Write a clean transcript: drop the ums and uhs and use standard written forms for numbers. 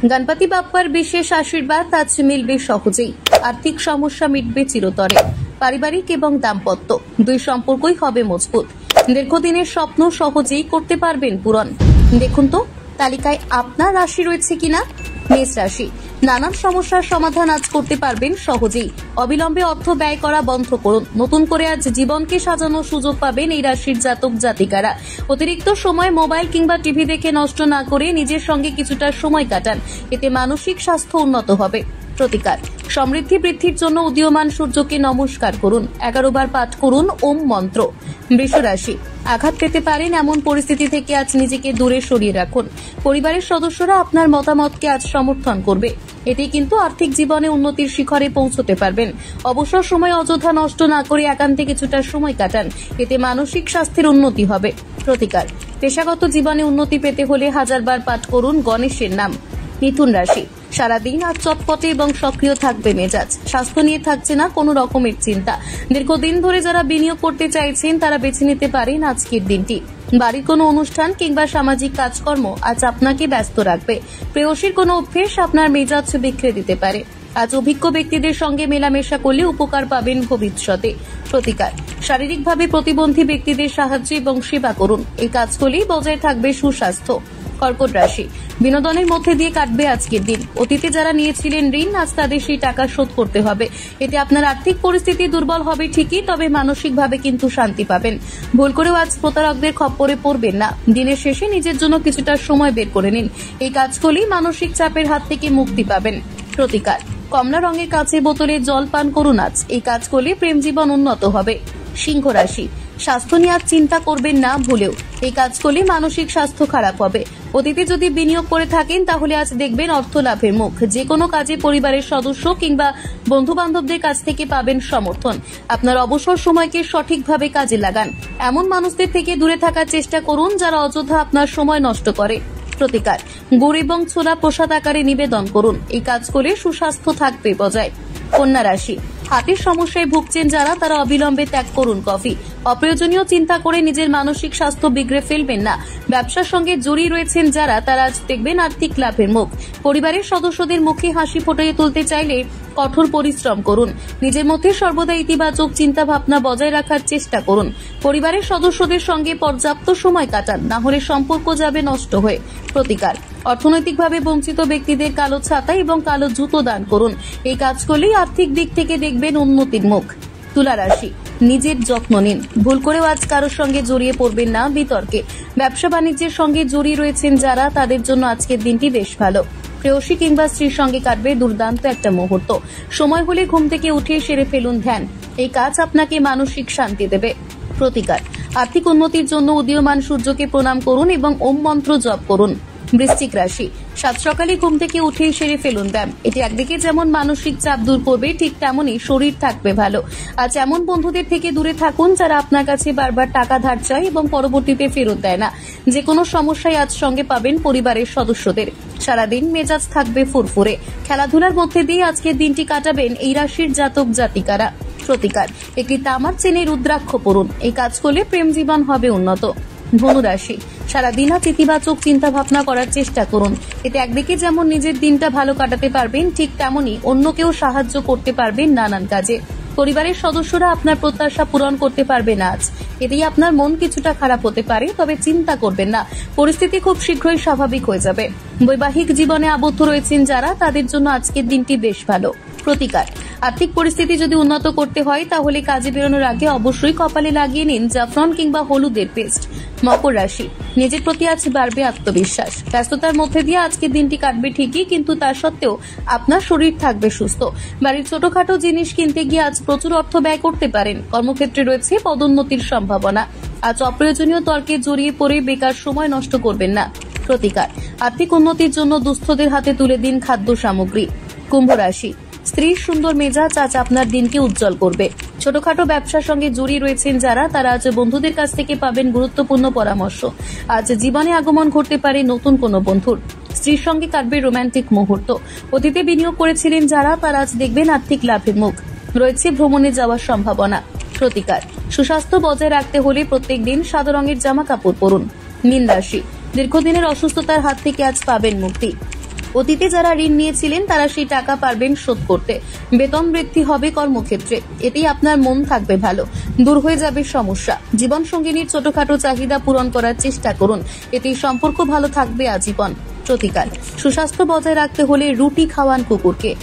গণপতি বাপ্পার বিশেষ আশীর্বাদ আজ মিলবে সহজেই। আর্থিক সমস্যা মিটবে চিরতরে। পারিবারিক এবং দাম্পত্য দুই সম্পর্কই হবে মজবুত। দীর্ঘদিনের স্বপ্ন সহজেই করতে পারবেন পূরণ। দেখুন তো তালিকায় আপনার রাশি রয়েছে কিনা। মেষ রাশি, নানান সমস্যার সমাধান আজ করতে পারবেন সহজেই। অবিলম্বে অর্থ ব্যয় করা বন্ধ করুন। নতুন করে আজ জীবনকে সাজানোর সুযোগ পাবেন এই রাশির জাতক জাতিকারা। অতিরিক্ত সময় মোবাইল কিংবা টিভি দেখে নষ্ট না করে নিজের সঙ্গে কিছুটা সময় কাটান, এতে মানসিক স্বাস্থ্য উন্নত হবে। প্রতিকার, সমৃদ্ধি বৃদ্ধির জন্য উদীয়মান সূর্যকে নমস্কার করুন। 11 বার পাঠ করুন ওম মন্ত্র। বৃষ রাশি, আঘাত পেতে পারেন এমন পরিস্থিতি থেকে আজ নিজেকে দূরে সরিয়ে রাখুন। পরিবারের সদস্যরা আপনার মতামতকে আজ সমর্থন করবে, এতে কিন্তু আর্থিক জীবনে উন্নতির শিখরে পৌঁছতে পারবেন। অবসর সময় অযথা নষ্ট না করে একান্তে কিছুটা সময় কাটান, এতে মানসিক স্বাস্থ্যের উন্নতি হবে। প্রতিকার, পেশাগত জীবনে উন্নতি পেতে হলে 1000 বার পাঠ করুন গণেশের নাম। মিথুন রাশি, সারাদিন আজ চটপটে এবং সক্রিয় থাকবে মেজাজ। স্বাস্থ্য নিয়ে থাকছে না কোনো রকমের চিন্তা। দীর্ঘদিন ধরে যারা বিনিয়োগ করতে চাইছেন তারা বেছে নিতে পারেন আজকের দিনটি। বাড়ির কোনো অনুষ্ঠান কিংবা সামাজিক কাজকর্ম আজ আপনাকে ব্যস্ত রাখবে। প্রেয়সীর কোনো অভ্যেস আপনার মেজাজ বিখরে দিতে পারে। আজ অভিজ্ঞ ব্যক্তিদের সঙ্গে মেলামেশা করলে উপকার পাবেন ভবিষ্যতে। প্রতিকার, শারীরিকভাবে প্রতিবন্ধী ব্যক্তিদের সাহায্য এবং সেবা করুন। এই কাজ করলেই বজায় থাকবে সুস্বাস্থ্য। কর্কট রাশি, বিনোদনের মধ্যে দিয়ে কাটবে আজকের দিন। অতীতে যারা নিয়েছিলেন ঋণ, আজ তাদের সেই টাকা শোধ করতে হবে। এতে আপনার আর্থিক পরিস্থিতি দুর্বল হবে ঠিকই, তবে মানসিকভাবে কিন্তু শান্তি পাবেন। ভুল করেও আজ প্রতারকদের খপ্পরে পড়বেন না। দিনের শেষে নিজের জন্য কিছুটা সময় বের করে নিন। এই কাজ করলেই মানসিক চাপের হাত থেকে মুক্তি পাবেন। প্রতিকার, কমলা রঙের কাঁচের বোতলে জল পান করুন আজ। এই কাজ করলে প্রেম জীবন উন্নত হবে। সিংহ রাশি, স্বাস্থ্য নিয়ে আজ চিন্তা করবেন না ভুলেও। এই কাজ করলে মানসিক স্বাস্থ্য খারাপ হবে। অতীতে যদি বিনিয়োগ করে থাকেন তাহলে আজ দেখবেন অর্থ লাভের মুখ। যে কোনো কাজে পরিবারের সদস্য কিংবা বন্ধু বান্ধবদের কাছ থেকে পাবেন সমর্থন। আপনার অবসর সময়কে সঠিকভাবে কাজে লাগান। এমন মানুষদের থেকে দূরে থাকার চেষ্টা করুন যারা অযথা আপনার সময় নষ্ট করে। প্রতিকার, গুড় এবং ছোলা প্রসাদ আকারে নিবেদন করুন। এই কাজ করে সুস্বাস্থ্য থাকবে বজায়। কন্যা রাশি, হাতের সমস্যায় ভুগছেন যারা তারা অবিলম্বে ত্যাগ করুন কফি। অপ্রয়োজনীয় চিন্তা করে নিজের মানসিক স্বাস্থ্য বিগড়ে ফেলবেন না। ব্যবসার সঙ্গে জড়িয়ে রয়েছেন যারা তারা আজ দেখবেন আর্থিক লাভের মুখ। পরিবারের সদস্যদের মুখে হাসি ফুটিয়ে তুলতে চাইলে কঠোর পরিশ্রম করুন। নিজের মধ্যে সর্বদা ইতিবাচক চিন্তা ভাবনা বজায় রাখার চেষ্টা করুন। পরিবারের সদস্যদের সঙ্গে পর্যাপ্ত সময় কাটান, না হলে সম্পর্ক যাবে নষ্ট হয়ে। প্রতিকার, অর্থনৈতিকভাবে বঞ্চিত ব্যক্তিদের কালো ছাতা এবং কালো জুতো দান করুন। এই কাজ করলেই আর্থিক দিক থেকে দেখবেন উন্নতির মুখ। তুলা রাশি, নিজের যত্ন নিন। ভুল করেও আজ কারোর সঙ্গে জড়িয়ে পড়বেন না বিতর্কে। ব্যবসা বাণিজ্যের সঙ্গে জড়িয়ে রয়েছেন যারা তাদের জন্য আজকের দিনটি বেশ ভালো। প্রেয়সী কিংবা স্ত্রীর সঙ্গে কাটবে দুর্দান্ত একটা মুহূর্ত। সময় হলে ঘুম থেকে উঠে সেরে ফেলুন ধ্যান। এই কাজ আপনাকে মানসিক শান্তি দেবে। প্রতিকার, আর্থিক উন্নতির জন্য উদীয়মান সূর্যকে প্রণাম করুন এবং ওম মন্ত্র জপ করুন। বৃশ্চিক রাশি, সাত সকালে ঘুম থেকে উঠেই সেরে ফেলুন ব্যায়াম। এটি একদিকে যেমন মানসিক চাপ দূর করবে, ঠিক তেমনই শরীর থাকবে ভালো। আজ এমন বন্ধুদের থেকে দূরে থাকুন যারা আপনার কাছে বারবার টাকা ধার চায় এবং পরবর্তীতে ফেরত দেয় না। যে কোনো সমস্যায় আজ সঙ্গে পাবেন পরিবারের সদস্যদের। সারাদিন মেজাজ থাকবে ফুরফুরে। খেলাধুলার মধ্যে দিয়ে আজকের দিনটি কাটাবেন এই রাশির জাতক জাতিকারা। প্রতিকার, একটি তামার চেনে রুদ্রাক্ষ পড়ুন। এই কাজ করলে প্রেম জীবন হবে উন্নত। ধনু রাশি, সারাদিন আজ ইতিবাচক চিন্তা ভাবনা করার চেষ্টা করুন। এতে একদিকে যেমন নিজের দিনটা ভালো কাটাতে পারবেন, ঠিক তেমনই অন্যকেও সাহায্য করতে পারবেন নানান কাজে। পরিবারের সদস্যরা আপনার প্রত্যাশা পূরণ করতে পারবে না আজ। এতেই আপনার মন কিছুটা খারাপ হতে পারে, তবে চিন্তা করবেন না। পরিস্থিতি খুব শীঘ্রই স্বাভাবিক হয়ে যাবে। বৈবাহিক জীবনে আবদ্ধ রয়েছেন যারা, তাদের জন্য আজকের দিনটি বেশ ভালো। প্রতিকার, আর্থিক পরিস্থিতি যদি উন্নত করতে হয় তাহলে কাজে বেরোনোর আগে অবশ্যই কপালে লাগিয়ে নিন জাফরান কিংবা হলুদের পেস্ট। মকর রাশি, নিজের প্রতি আজ বাড়বে আত্মবিশ্বাস। ব্যস্ততার মধ্যে দিয়ে আজকের দিনটি কাটবে ঠিকই, কিন্তু তা সত্ত্বেও আপনার শরীর থাকবে সুস্থ। বাড়ির ছোটখাটো জিনিস কিনতে গিয়ে আজ প্রচুর অর্থ ব্যয় করতে পারেন। কর্মক্ষেত্রে রয়েছে পদোন্নতির সম্ভাবনা। আজ অপ্রয়োজনীয় তর্কে জড়িয়ে পড়ে বেকার সময় নষ্ট করবেন না। প্রতিকার, আর্থিক উন্নতির জন্য দুস্থদের হাতে তুলে দিন খাদ্য সামগ্রী। কুম্ভ রাশি, স্ত্রীর সুন্দর মেজাজ আজ আপনার দিনকে উজ্জ্বল করবে। ছোটখাটো ব্যবসার সঙ্গে জড়িয়ে রয়েছেন যারা, তারা আজ বন্ধুদের কাছ থেকে পাবেন গুরুত্বপূর্ণ পরামর্শ। আজ জীবনে আগমন ঘটতে পারে নতুন কোনো বন্ধুর। স্ত্রীর সঙ্গে কাটবে রোমান্টিক মুহূর্ত। অতীতে বিনিয়োগ করেছিলেন যারা, তারা আজ দেখবেন আর্থিক লাভের মুখ। রয়েছে ভ্রমণে যাওয়ার সম্ভাবনা। প্রতিকার, সুস্বাস্থ্য বজায় রাখতে হলে প্রত্যেক দিন সাদা রঙের জামা কাপড় পরুন। মীন রাশি, দীর্ঘদিনের অসুস্থতার হাত থেকে আজ পাবেন মুক্তি। অতীতে যারা ঋণ নিয়েছিলেন তারা সেই টাকা পারবেন শোধ করতে। বেতন বৃদ্ধি হবে কর্মক্ষেত্রে, এতেই আপনার মন থাকবে ভালো। দূর হয়ে যাবে সমস্যা। জীবন সঙ্গিনীর ছোটখাটো চাহিদা পূরণ করার চেষ্টা করুন, এতেই সম্পর্ক ভালো থাকবে আজীবন। প্রতিকার: সুস্বাস্থ্য বজায় রাখতে হলে রুটি খাওয়ান কুকুরকে।